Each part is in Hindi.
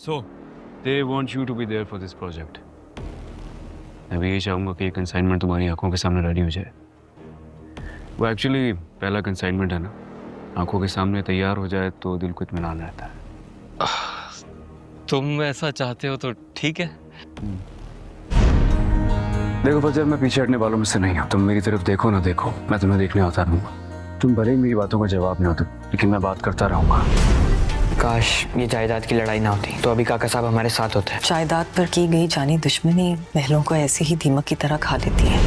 So, they want you to be there for this project. मैं भी यही चाहूँगा कि एक कंसाइनमेंट तुम्हारी आंखों के सामने रेडी हो जाए। वो एक्चुअली पहला कंसाइनमेंट है ना, आंखों के सामने तैयार हो जाए तो दिल को इत्मीनान रहता है। तुम ऐसा चाहते हो तो ठीक है। देखो फजर, मैं पीछे हटने वालों में से नहीं हूँ। तुम मेरी तरफ देखो ना देखो, मैं तुम्हें देखने आता रहूंगा। तुम भले ही मेरी बातों का जवाब नहीं होते, लेकिन मैं बात करता रहूंगा। काश ये जायदाद की लड़ाई ना होती तो अभी काका साहब हमारे साथ होते। जायदाद पर की गई जानी दुश्मनी महलों को ऐसे ही दीमक की तरह खा लेती है।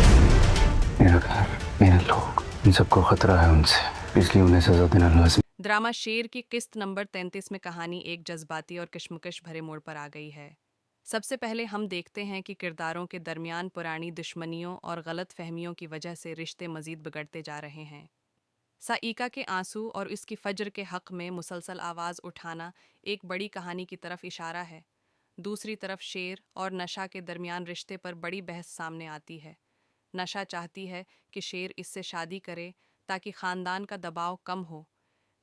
मेरा घर, मेरे लोग, इन सबको खतरा है उनसे, इसलिए उन्हें सजा देना लाज़मी। ड्रामा शेर की किस्त नंबर 33 में कहानी एक जज्बाती और कश्मकश भरे मोड़ पर आ गई है। सबसे पहले हम देखते हैं कि किरदारों के दरमियान पुरानी दुश्मनियों और गलत फहमियों की वजह से रिश्ते मजीद बिगड़ते जा रहे हैं। साइका के आंसू और इसकी फज्र के हक में मुसलसल आवाज़ उठाना एक बड़ी कहानी की तरफ इशारा है। दूसरी तरफ शेर और नशा के दरमियान रिश्ते पर बड़ी बहस सामने आती है। नशा चाहती है कि शेर इससे शादी करे ताकि ख़ानदान का दबाव कम हो,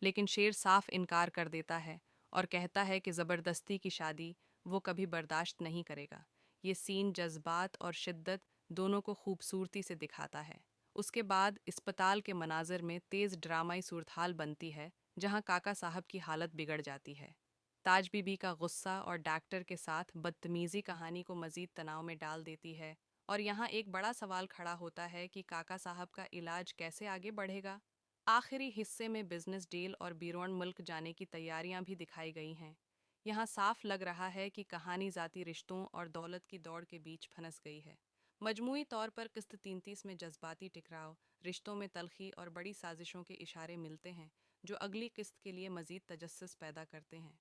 लेकिन शेर साफ इनकार कर देता है और कहता है कि ज़बरदस्ती की शादी वो कभी बर्दाश्त नहीं करेगा। ये सीन जज्बात और शिद्दत दोनों को खूबसूरती से दिखाता है। उसके बाद अस्पताल के मनाज़र में तेज़ ड्रामाई सूरत बनती है, जहाँ काका साहब की हालत बिगड़ जाती है। ताज बीबी का गुस्सा और डॉक्टर के साथ बदतमीज़ी कहानी को मज़ीद तनाव में डाल देती है, और यहाँ एक बड़ा सवाल खड़ा होता है कि काका साहब का इलाज कैसे आगे बढ़ेगा। आखिरी हिस्से में बिजनेस डील और बैरून मुल्क जाने की तैयारियां भी दिखाई गई हैं। यहाँ साफ लग रहा है कि कहानी ज़ाती रिश्तों और दौलत की दौड़ के बीच फंस गई है। मजमूई तौर पर किस्त 33 में जज्बाती टकराव, रिश्तों में तलखी और बड़ी साजिशों के इशारे मिलते हैं, जो अगली किस्त के लिए मज़ीद तजस्सुस पैदा करते हैं।